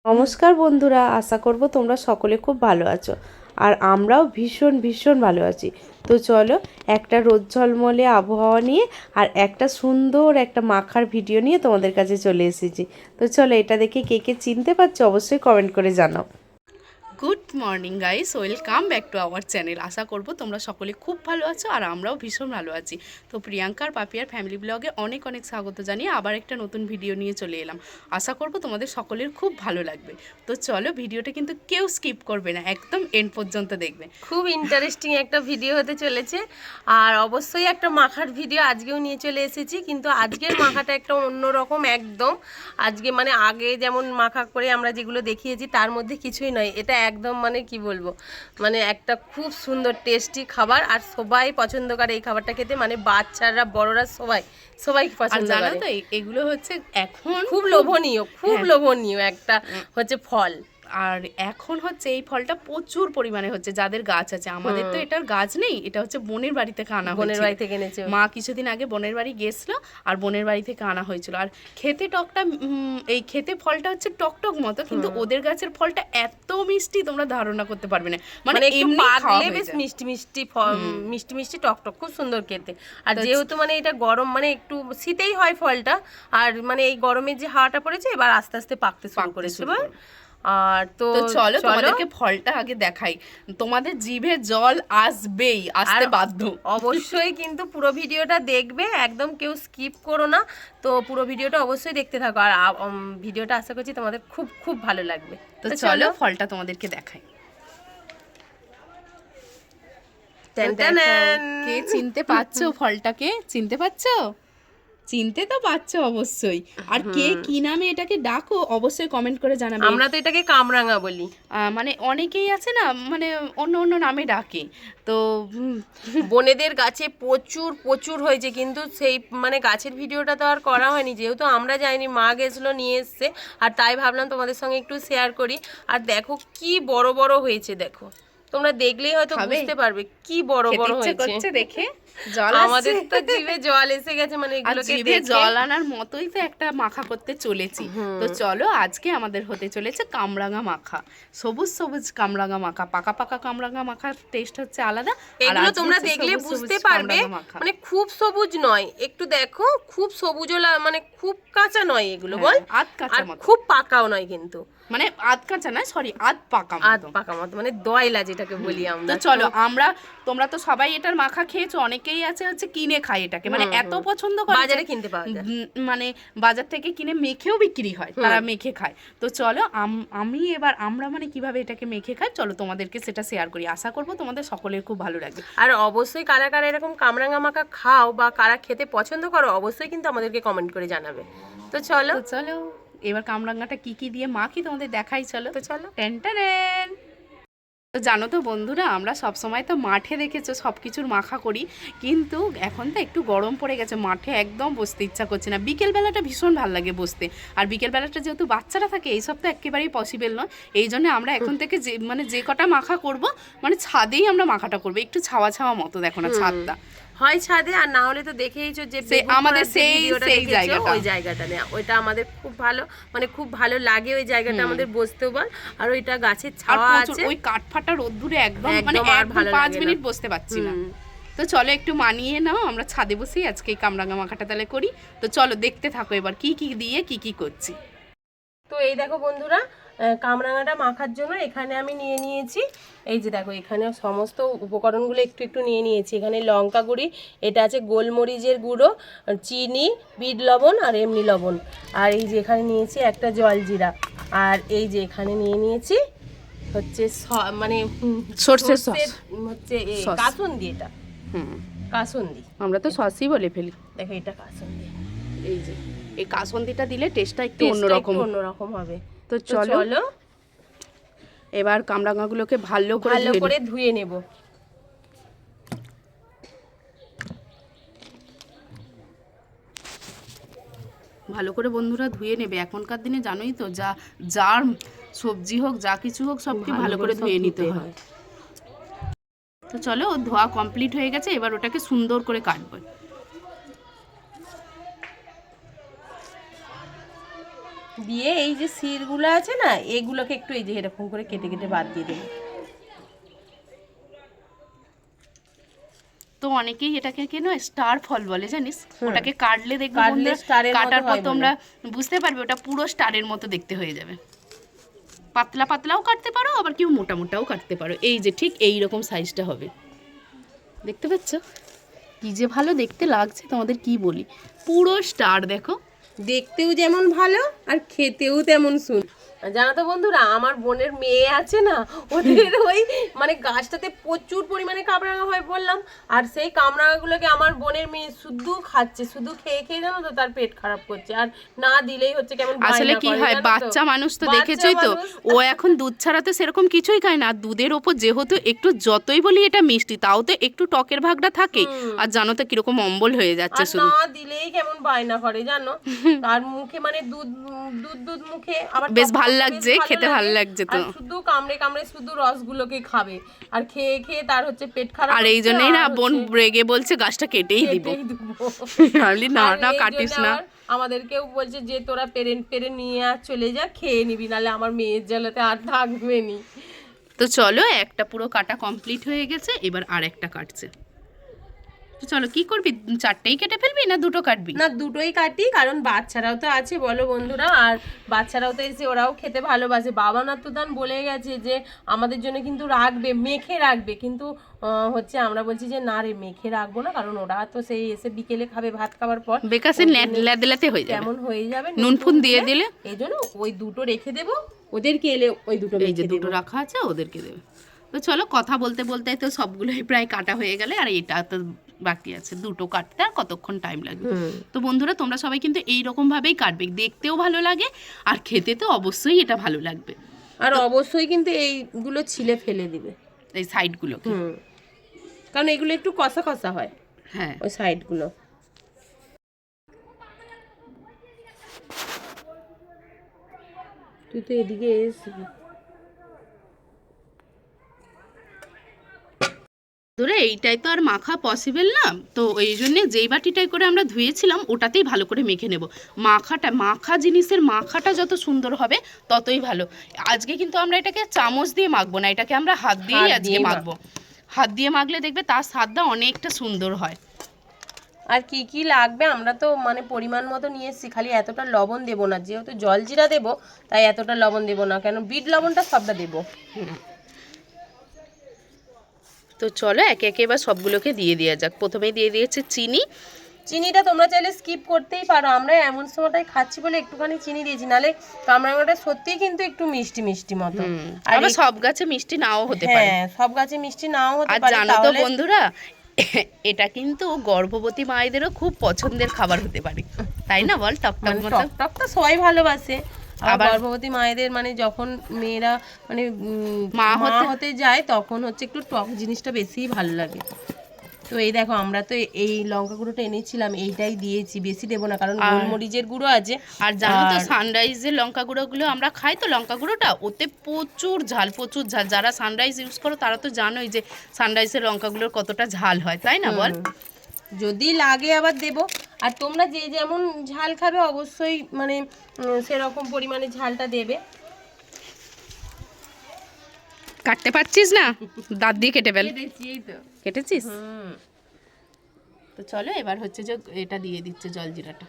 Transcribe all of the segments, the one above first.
নমস্কার বন্ধুরা, আশা করব তোমরা সকলে খুব ভালো আছো। আর আমরাও ভীষণ ভীষণ ভালো আছি। তো চলো, একটা রোদ ঝলমলে আবহাওয়া নিয়ে আর একটা সুন্দর একটা মাখার ভিডিও নিয়ে তোমাদের কাছে চলে এসেছি। তো চলো, এটা দেখে কে কে চিনতে পারছো অবশ্যই কমেন্ট করে জানাও। Good morning guys, welcome back to our channel. আশা করব তোমরা সকলে খুব ভালো আছো আর আমরাও ভীষণ ভালো আছি। তো প্রিয়াঙ্কার পাপিয়ার ফ্যামিলি ব্লগে অনেক অনেক স্বাগত জানিয়ে আবার একটা নতুন ভিডিও নিয়ে চলে এলাম। আশা করব তোমাদের সকলের খুব ভালো লাগবে। তো চলো, ভিডিওটা কিন্তু কেউ স্কিপ করবে না, একদম এন্ড পর্যন্ত দেখবে। খুব ইন্টারেস্টিং একটা ভিডিও হতে চলেছে। আর অবশ্যই একটা মাখার ভিডিও আজকেও নিয়ে চলে এসেছি, কিন্তু আজকের মাখাটা একটা অন্যরকম একদম। আজকে মানে আগে যেমন মাখা করে আমরা যেগুলো দেখিয়েছি তার মধ্যে কিছুই নয়, এটা একদম মানে কি বলবো, মানে একটা খুব সুন্দর টেস্টি খাবার। আর সবাই পছন্দ করে এই খাবারটা খেতে, মানে বাচ্চারা বড়রা সবাই সবাই আর পছন্দ জানো করে। তো এগুলো হচ্ছে এখন খুব লোভনীয়, খুব লোভনীয় একটা হচ্ছে ফল। আর এখন হচ্ছে এই ফলটা প্রচুর পরিমাণে হচ্ছে যাদের গাছ আছে। আমাদের তো এটার গাছ নেই, এটা হচ্ছে বোনের বাড়ি থেকে আনা বোনের হয়েছিল। বাড়ি থেকে এনেছে মা কিছুদিন আগে বোনের বাড়ি গেছিল আর বোনের বাড়ি থেকে আনা হয়েছিল। আর খেতে টকটা এই খেতে ফলটা হচ্ছে টকটক মতো, কিন্তু ওদের গাছের ফলটা এত মিষ্টি তোমরা ধারণা করতে পারবে না। মানে একটু এমনি খাওয়া পাকলে হয়ে বেশ যায়। মিষ্টি মিষ্টি মিষ্টি মিষ্টি টকটক খুব সুন্দর খেতে। আর যেহেতু মানে এটা গরম, মানে একটু শীতেই হয় ফলটা, আর মানে এই গরমের যে হাওয়াটা পড়েছে এবার আস্তে আস্তে পাকতে শুরু করেছে এবার। আর তো চলো তোমাদেরকে ফলটা আগে দেখাই। তোমাদের জিভে জল আসবেই, আসতে বাধ্য। অবশ্যই কিন্তু পুরো ভিডিওটা দেখবে, একদম কেউ স্কিপ করো না। তো পুরো ভিডিওটা অবশ্যই দেখতে থাকো, আর ভিডিওটা আশা করছি তোমাদের খুব খুব ভালো লাগবে। তো চলো ফলটা তোমাদেরকে দেখাই। কে চিনতে পারছো? ফলটাকে চিনতে পারছো? চিনতে তো পারছো অবশ্যই। আর কে কি নামে এটাকে ডাকো অবশ্যই কমেন্ট করে জানাবে। আমরা তো এটাকে কামরাঙা বলি। মানে অনেকেই আছে না, মানে অন্য অন্য নামে ডাকে। তো বনেদের গাছে প্রচুর প্রচুর হয়েছে, কিন্তু সেই মানে গাছের ভিডিওটা তো আর করা হয়নি, যেহেতু আমরা যাইনি, মা গেছিলো নিয়ে এসছে। আর তাই ভাবলাম তোমাদের সঙ্গে একটু শেয়ার করি। আর দেখো কি বড় বড় হয়েছে, দেখো তোমরা দেখলেই হয়তো বুঝতে পারবে কি বড় বড় হয়েছে দেখে জল আমাদের তো জিভে জল এসে গেছে, মানে এগুলোকে জিভে জল আনার মতোই তো একটা মাখা করতে চলেছি। তো চলো, আজকে আমাদের হতে চলেছে কামরাঙা মাখা। সবুজ সবুজ কামরাঙা মাখা, পাকা পাকা কামরাঙা মাখার টেস্ট হচ্ছে আলাদা। এগুলো তোমরা দেখলে বুঝতে পারবে, মানে খুব সবুজ নয়, একটু দেখো খুব সবুজও মানে খুব কাঁচা নয় এগুলো, বল আধ কাঁচা মতো, খুব পাকাও নয় কিন্তু, মানে আধ কাঁচা নয়, সরি আধ পাকা আধ পাকা মতো, মানে দয়লা যেটাকে বলি আমরা। তো চলো, তোমরা তো সবাই এটার মাখা খেয়েছো, অনেকেই আছে হচ্ছে কিনে খায় এটাকে, মানে এত পছন্দ করে বাজারে কিনতে পাওয়া যায়, মানে বাজার থেকে কিনে মেখেও বিক্রি হয়, তারা মেখে খায়। তো চলো, আমরা মানে কিভাবে এটাকে মেখে খাই চলো তোমাদেরকে সেটা শেয়ার করি। আশা করবো তোমাদের সকলের খুব ভালো লাগবে। আর অবশ্যই কারা কারা এরকম কামরাঙা মাখা খাও বা কারা খেতে পছন্দ করো অবশ্যই কিন্তু আমাদেরকে কমেন্ট করে জানাবে। তো চলো এবার কামরাঙাটা কি কি দিয়ে মাখি তোমাদের দেখাই। চলো তো চলো। তো জানো তো বন্ধুরা, আমরা সব সময় তো মাঠে দেখেছো সব কিছুর মাখা করি, কিন্তু এখন তো একটু গরম পড়ে গেছে, মাঠে একদম বসতে ইচ্ছা করছে না। বিকেলবেলাটা ভীষণ ভালো লাগে বসতে, আর বিকেলবেলাটা যেহেতু বাচ্চারা থাকে এইসব তো একেবারেই পসিবল নয়। এই জন্য আমরা এখন থেকে যে কটা মাখা করব, মানে ছাদেই আমরা মাখাটা করবো, একটু ছাওয়া ছাওয়া মতো, দেখো না ছাদটা হয় ছাদে, আর না হলে তো দেখেইছো যে আমাদের সেই জায়গাটা, ওই জায়গাটা নেই, ওইটা আমাদের খুব ভালো, মানে খুব ভালো লাগে ওই জায়গাটা আমাদের বসতেও বল। আর ওইটা গাছের ছাওয়া আছে, ওই কাঠফাটা রোদ্দুরে একদম মানে 5 মিনিট বসতে পারছি না। তো চলো একটু মানিয়ে নাও, আমরা ছাদে বসেই আজকে এই কামরাঙা মাখাটা তাহলে করি। তো চলো দেখতে থাকো এবার কি কি দিয়ে কি করছি। তো এই দেখো বন্ধুরা, কামরাঙাটা মাখার জন্য এখানে আমি নিয়ে নিয়েছি, এই যে দেখো এখানে সমস্ত উপকরণগুলো একটু একটু নিয়ে নিয়েছি। এখানে লঙ্কা গুঁড়ি, এটা আছে গোলমরিচের গুঁড়ো, চিনি, বিট লবণ আর এমনি লবণ, আর এই যে এখানে নিয়েছি একটা জলজিরা, আর এই যে এখানে নিয়ে নিয়েছি হচ্ছে মানে সরষের সস, হচ্ছে কাসুন্দি, এটা কাসুন্দি, আমরা তো সসই বলে ফেলি। দেখো এটা কাসুন্দি, এই যে এই কাসুন্দিটা দিলে টেস্টটা একটু অন্যরকম হবে। তো চলো এবার কামরাঙাগুলোকে ভালো করে ধুয়ে নেব। ভালো করে বন্ধুরা ধুয়ে নেবে। এখনকার দিনে জানোই তো, যার সবজি হোক যা কিছু হোক সবকে ভালো করে ধুয়ে নিতে হয়। তো চলো, ধোয়া কমপ্লিট হয়ে গেছে, এবার ওটাকে সুন্দর করে কাটবো। দিয়ে এই যে শিরগুলো আছে না, এগুলোকে একটু এই যে এরকম করে কেটে কেটে বাদ দিয়ে দেবো। তো অনেকেই এটাকে কেন স্টার ফল বলে জানিস, ওটাকে কাটলে দেখবে কাটলে বন্ধুরা, স্টারের মতো কাটার পর হয় তোমরা বুঝতে পারবে ওটা পুরো স্টারের মতো দেখতে হয়ে যাবে। পাতলা পাতলাও কাটতে পারো, আবার কেউ মোটা মোটাও কাটতে পারো। এই যে ঠিক এই রকম সাইজটা হবে, দেখতে পাচ্ছ কি যে ভালো দেখতে লাগছে, তোমাদের কি বলি, পুরো স্টার দেখো। দেখতেও যেমন ভালো আর খেতেও তেমন সুন্দর। জানো তো বন্ধুরা, আমার বোনের মেয়ে আছে না, ওদের ওই মানে গাছটাতে প্রচুর পরিমাণে কামরাঙা হয় বললাম, আর সেই কামরাঙাগুলোকে আমার বোনের মেয়ে শুধু খাচ্ছে, শুধু খেয়ে খেয়ে জানো তো তার পেট খারাপ করছে, আর না দিলেই হচ্ছে কেমন আসলে বায়না কি করে, হয়, জানো তো? বাচ্চা মানুষ তো বাচ্চা দেখেছই তো, মানুষ। ও এখন দুধ ছাড়া তো সেরকম কিছুই খায় না। আর দুধের ওপর যেহেতু একটু যতই বলি এটা মিষ্টি, তাও তো একটু টকের ভাগটা থাকে। আর জানো তো কিরকম অম্বল হয়ে যাচ্ছে আর শুধু। না দিলেই কেমন বায়না করে জানো, আর মুখে মানে দুধ দুধ দুধ মুখে আবার বেশ টক ভাল টক লাগছে, বেশ খেতে ভাল লাগছে তো। আর শুধু কামড়ে কামড়ে শুধু রসগুলোকে খাবে, আর খেয়ে খেয়ে তার হচ্ছে পেট খারাপ আর এই হচ্ছে, জন্যই না আর বোন হচ্ছে রেগে বলছে গাছটা কেটেই দিব। কেটেই দেবো। বলি না আর না এই কাটিস জন্য না। আবার আমাদেরকেও বলছে যে তোরা পেরে পেরে নিয়ে আর চলে যা, খেয়ে নিবি, নাহলে আমার মেয়ের জ্বালাতে আর থাকবে নি। তো চলো, একটা পুরো কাটা কমপ্লিট হয়ে গেছে, এবার আর একটা কাটছে। তো চলো, কি করবি, চারটেই কেটে ফেলবি না দুটো কাটবি? না, দুটোই কাটি, কারণ বাচ্চারাও তো আছে বলো বন্ধুরা, আর বাচ্চারাও তো এসে ওরাও খেতে ভালোবাসে। বাবা নাতুদান বলে গেছে যে আমাদের জন্য কিন্তু রাখবে, মেখে রাখবে, কিন্তু হচ্ছে আমরা বলছি যে না রে, মেখে রাখবো না, কারণ ওরা তো সেই এসে বিকেলে খাবে ভাত খাবার পর, বেকাসে ল্যাদলাতে হয়ে যাবে, কেমন হয়ে যাবে, নুন ফুন দিয়ে দিলে। এই জন্য ওই দুটো রেখে দেবো, ওদেরকে এলে ওই দুটো এই যে মেখে দুটো দেবো। রাখা আছে, ওদেরকে দেবে। তো চলো, কথা বলতে বলতে তো সবগুলোই প্রায় কাটা হয়ে গেলে, আর এটা তো বাকি আছে দুটো কাটতে, আর কতক্ষণ টাইম লাগবে। তো বন্ধুরা, তোমরা সবাই কিন্তু এই রকম ভাবেই কাটবে, দেখতেও ভালো লাগে আর খেতে তো অবশ্যই এটা ভালো লাগবে। আর অবশ্যই কিন্তু এইগুলো ছিলে ফেলে দিবে, এই সাইডগুলোকে। কারণ এগুলো একটু কষা কষা হয়, হ্যাঁ, ওই সাইডগুলো। তুই তো এদিকে এসবি। ধরে এইটাই তো আর মাখা পসিবল না, তো এই জন্যে যেই বাটিটাই করে আমরা ধুয়েছিলাম ওটাতেই ভালো করে মেখে নেব। মাখা জিনিসের মাখাটা যত সুন্দর হবে ততই ভালো। আজকে কিন্তু আমরা এটাকে চামচ দিয়ে মাখবো না, এটাকে আমরা হাত দিয়েই আজকে মাখবো। হাত দিয়ে মাখলে দেখবে তার স্বাদটা অনেকটা সুন্দর হয়। আর কি কি লাগবে আমরা তো মানে পরিমাণ মতো নিয়ে এসেছি, খালি এতটা লবণ দেবো না, যেহেতু জলজিরা দেবো তাই এতটা লবণ দেবো না, কেন বিট লবণটা সবটা দেবো। তো চলো একে একে এবার সবগুলোকে দিয়ে দেওয়া যাক। প্রথমেই দিয়ে দিয়েছে চিনি। চিনিটা তোমরা চাইলে স্কিপ করতেই পারো, আমরা এমন সময়টাই খাচ্ছি বলে একটুখানি চিনি দিয়েছি, নালে কামরাঙাটা সত্যিই কিন্তু একটু মিষ্টি মিষ্টি মতো। আর সব গাছে মিষ্টি নাও হতে পারে। হ্যাঁ, সব গাছে মিষ্টি নাও হতে আর পারে। জানো তো বন্ধুরা, এটা কিন্তু গর্ভবতী মায়েদেরও খুব পছন্দের খাবার হতে পারে, তাই না বল? টক টক মতো। টক তো সবাই ভালোবাসে, আবার গর্ভবতী মায়েদের মানে যখন মেয়েরা মানে মা হতে যায় তখন হচ্ছে একটু টক জিনিসটা বেশিই ভালো লাগে। তো এই দেখো, আমরা তো এই লঙ্কা গুঁড়োটা এনেছিলাম, এইটাই দিয়েছি, বেশি দেবো না, কারণ গোলমরিচের গুঁড়ো আছে। আর জানো তো সানরাইজের লঙ্কা গুঁড়োগুলো আমরা খাই তো, লঙ্কা গুঁড়োটা ওতে প্রচুর ঝাল, প্রচুর ঝাল। যারা সানরাইজ ইউজ করো তারা তো জানোই যে সানরাইজের লঙ্কাগুলোর কতটা ঝাল হয়, তাই না বল? যদি লাগে আবার দেবো। আর তোমরা যে যেমন ঝাল খাবে অবশ্যই মানে সেরকম পরিমাণে ঝালটা দেবে। কাটতে পারছিস না, দাঁত দিয়ে কেটে ফেল। কেটেছিস? তো চলো, এবার হচ্ছে যে এটা দিয়ে দিচ্ছে জলজিরাটা।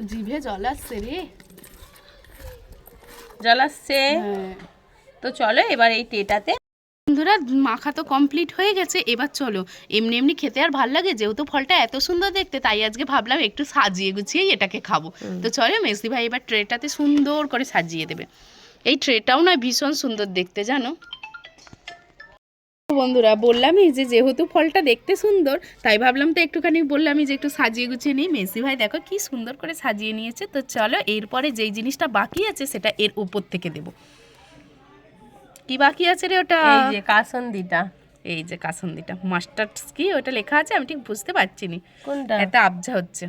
জিভে জল আসছে রে, জল আসছে। তো চলো এবার এই টেটাতে। বন্ধুরা, মাখা তো কমপ্লিট হয়ে গেছে, এবার চলো। এমনি এমনি খেতে আর ভাল লাগে, যেহেতু ফলটা এত সুন্দর দেখতে, তাই আজকে ভাবলাম একটু সাজিয়ে গুছিয়েই এটাকে খাবো। তো চলো, মেসি ভাই এবার ট্রেটাতে সুন্দর করে সাজিয়ে দেবে। এই ট্রেটাও না ভীষণ সুন্দর দেখতে, জানো বন্ধুরা। বললামই যে যেহেতু ফলটা দেখতে সুন্দর, তাই ভাবলাম তো একটুখানি বললামই যে একটু সাজিয়ে গুছিয়ে নিই। মেসি ভাই দেখো কি সুন্দর করে সাজিয়ে নিয়েছে। তো চলো, এরপরে যেই জিনিসটা বাকি আছে সেটা এর উপর থেকে দেবো। কি বাকি আছে রে ওটা? এই যে কাসন্দিটা। এই যে কাসন্দিটা, মাস্টার্ড কি ওটা লেখা আছে, আমি ঠিক বুঝতে পারছি না কোনটা? এত আবঝা হচ্ছে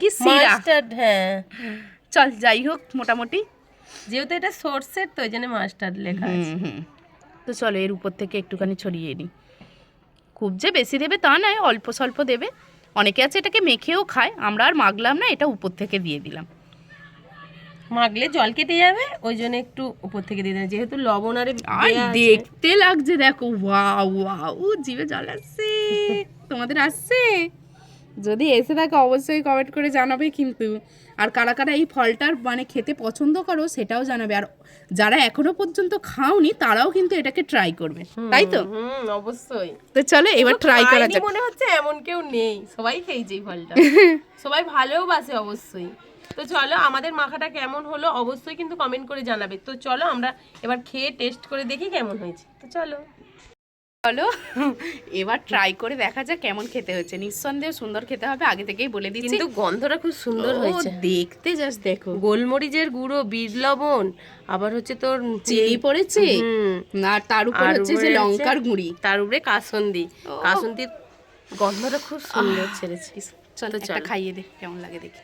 কি সিরা। মাস্টার্ড, হ্যাঁ। চল যাই হোক, মোটামুটি যেহেতু এটা সোর্সের তো ওই জন্য মাস্টার্ড লেখা আছে। তো চলো এর উপর থেকে একটুখানি ছড়িয়ে নিই। খুব যে বেশি দেবে তা নয়, অল্প স্বল্প দেবে। অনেকে আছে এটাকে মেখেও খায়, আমরা আর মাখলাম না, এটা উপর থেকে দিয়ে দিলাম। মাখলে জল কেটে যাবে, ওই জন্য একটু উপর থেকে দিয়ে দেন, যেহেতু লবণ আর আর দেখতে লাগছে দেখো, ওয়াও ওয়াও, জিভে জল আসছে। তোমাদের আসছে? যদি এসে থাকে অবশ্যই কমেন্ট করে জানাবে কিন্তু। আর কারা কারা এই ফলটার মানে খেতে পছন্দ করো সেটাও জানাবে। আর যারা এখনো পর্যন্ত খাওনি তারাও কিন্তু এটাকে ট্রাই করবে, তাই তো? অবশ্যই। তো চলো এবার ট্রাই করা যাক। মনে হচ্ছে এমন কেউ নেই, সবাই খেয়েছে এই ফলটা। সবাই ভালোবাসে অবশ্যই। তো চলো আমাদের মাখাটা কেমন হলো অবশ্যই কিন্তু কমেন্ট করে জানাবে। তো চলো আমরা এবার খেয়ে টেস্ট করে দেখি কেমন হয়েছে। তো চলো এবার ট্রাই করে দেখা যাক কেমন খেতে হচ্ছে। নিঃসন্দেহে সুন্দর খেতে হবে, আগে থেকেই বলে দিচ্ছি। কিন্তু গন্ধটা খুব সুন্দর হয়েছে, দেখতে জাস্ট দেখো। গোলমরিচের গুঁড়ো, বিট লবণ, আবার হচ্ছে তোর চিনি পড়েছে, না তার উপর হচ্ছে যে লঙ্কার গুঁড়ি, তার উপরে কাসুন্দির গন্ধটা খুব সুন্দর ছেড়েছে। চলো একটা খাইয়ে দে, কেমন লাগে দেখি।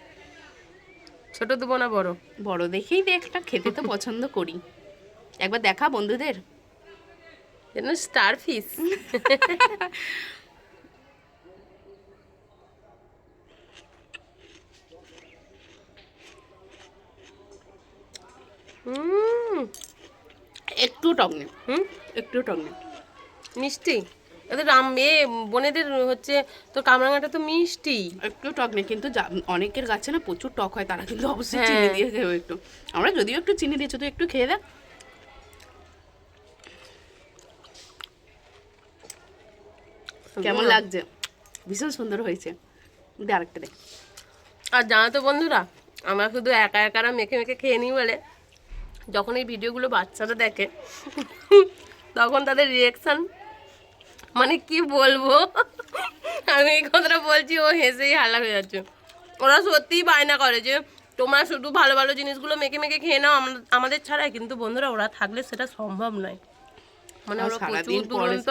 ছোট দেবো না বড়? বড় দেখেই দে, একটা খেতে তো পছন্দ করি। একবার দেখা বন্ধুদের। যেন স্টার ফিশ। একটু টক নেই, একটু টক নেই, মিষ্টি। এদের বোনেদের হচ্ছে তোর কামরাঙাটা তো মিষ্টি। একটু টক নেই, কিন্তু অনেকের গাছে না প্রচুর টক হয়, তারা কিন্তু অবশ্যই চিনি দিয়ে খেয়ে একটু। আমরা যদিও একটু চিনি দিয়েছি, তো একটু খেয়ে দেখ কেমন লাগছে। ভীষণ সুন্দর হয়েছে, আরেকটা দেখ। আর জানো তো বন্ধুরা, আমরা শুধু একা একারা মেখে মেখে খেয়ে নিই বলে যখন এই ভিডিওগুলো বাচ্চারা দেখে তখন তাদের রিয়াকশান মানে কি বলবো। আমি এই কথাটা বলছি, ও হেসেই হাল্লা হয়ে যাচ্ছে। ওরা সত্যিই বায়না করে যে তোমরা শুধু ভালো ভালো জিনিসগুলো মেখে মেখে খেয়ে নাও আমাদের ছাড়াই, কিন্তু বন্ধুরা ওরা থাকলে সেটা সম্ভব নয়। মানে ওরা প্রচুর দুরন্ত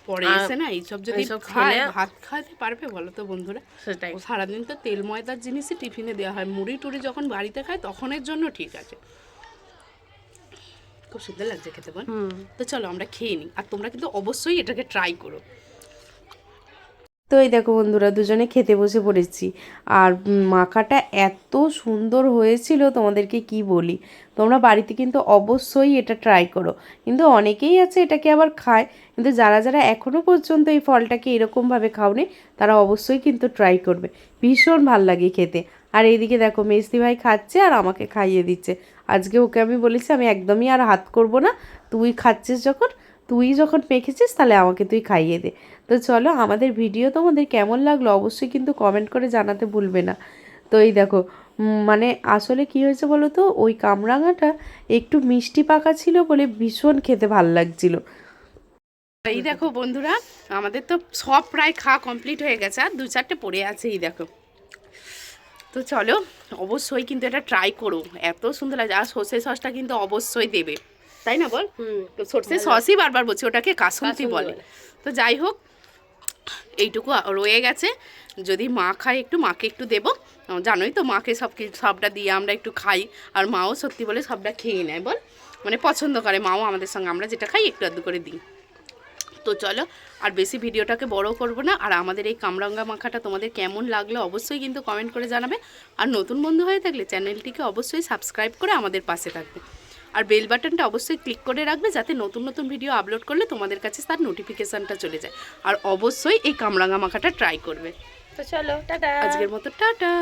পরে এসে না এইসব যদি খায়, ভাত খাইতে পারবে বলো তো বন্ধুরা? সেটাই। সারাদিন তো তেল ময়দার জিনিসই টিফিনে দেওয়া হয়, মুড়ি টুড়ি যখন বাড়িতে খায় তখনের জন্য ঠিক আছে। খুব সুন্দর লাগছে খেতে বল। তো চলো আমরা খেয়ে নিই, আর তোমরা কিন্তু অবশ্যই এটাকে ট্রাই করো। তো এই দেখো বন্ধুরা, দুজনে খেতে বসে পড়েছি। আর মাখাটা এত সুন্দর হয়েছিল তোমাদেরকে কি বলি। তোমরা বাড়িতে কিন্তু অবশ্যই এটা ট্রাই করো। কিন্তু অনেকেই আছে এটাকে আবার খায়, কিন্তু যারা যারা এখনও পর্যন্ত এই ফলটাকে এরকমভাবে খাওনি তারা অবশ্যই কিন্তু ট্রাই করবে। ভীষণ ভাল লাগে খেতে। আর এইদিকে দেখো মেজদি ভাই খাচ্ছে আর আমাকে খাইয়ে দিচ্ছে। আজকে ওকে আমি বলেছি আমি একদমই আর হাত করব না, তুই খাচ্ছিস যখন, তুই যখন মেখেছিস তাহলে আমাকে তুই খাইয়ে দে। তো চলো আমাদের ভিডিও তোমাদের কেমন লাগলো অবশ্যই কিন্তু কমেন্ট করে জানাতে ভুলবে না। তো এই দেখো মানে আসলে কি হয়েছে বলো তো, ওই কামরাঙাটা একটু মিষ্টি পাকা ছিল বলে ভীষণ খেতে ভাল লাগছিল। এই দেখো বন্ধুরা, আমাদের তো সব প্রায় খাওয়া কমপ্লিট হয়ে গেছে, আর 2-4টে পড়ে আছে এই দেখো। তো চলো অবশ্যই কিন্তু এটা ট্রাই করো, এত সুন্দর লাগে। আর সর্ষে সসটা কিন্তু অবশ্যই দেবে, তাই না বল? তো সর্ষে সসই বারবার বলছি, ওটাকে কাসুন্দি বলে। তো যাই হোক, এইটুকু রয়ে গেছে, যদি মা খায় একটু মাকে একটু দেবো। জানোই তো মাকে সবটা দিয়ে আমরা একটু খাই, আর মাও সত্যি বলে সবটা খেয়ে নেয় বল, মানে পছন্দ করে মাও আমাদের সঙ্গে, আমরা যেটা খাই একটু আধটু করে দিই। তো চলো আর বেশি ভিডিওটাকে বড় করব না। আর আমাদের এই কামরাঙ্গা মাখাটা তোমাদের কেমন লাগলো অবশ্যই কিন্তু কমেন্ট করে জানাবে। আর নতুন বন্ধু হয়ে থাকলে চ্যানেলটিকে অবশ্যই সাবস্ক্রাইব করে আমাদের পাশে থাকবে, আর বেল বাটনটা অবশ্যই ক্লিক করে রাখবে, যাতে নতুন নতুন ভিডিও আপলোড করলে তোমাদের কাছে তার নোটিফিকেশানটা চলে যায়। আর অবশ্যই এই কামরাঙ্গা মাখাটা ট্রাই করবে। তো চলো টাটা, আজকের মতো টাটা।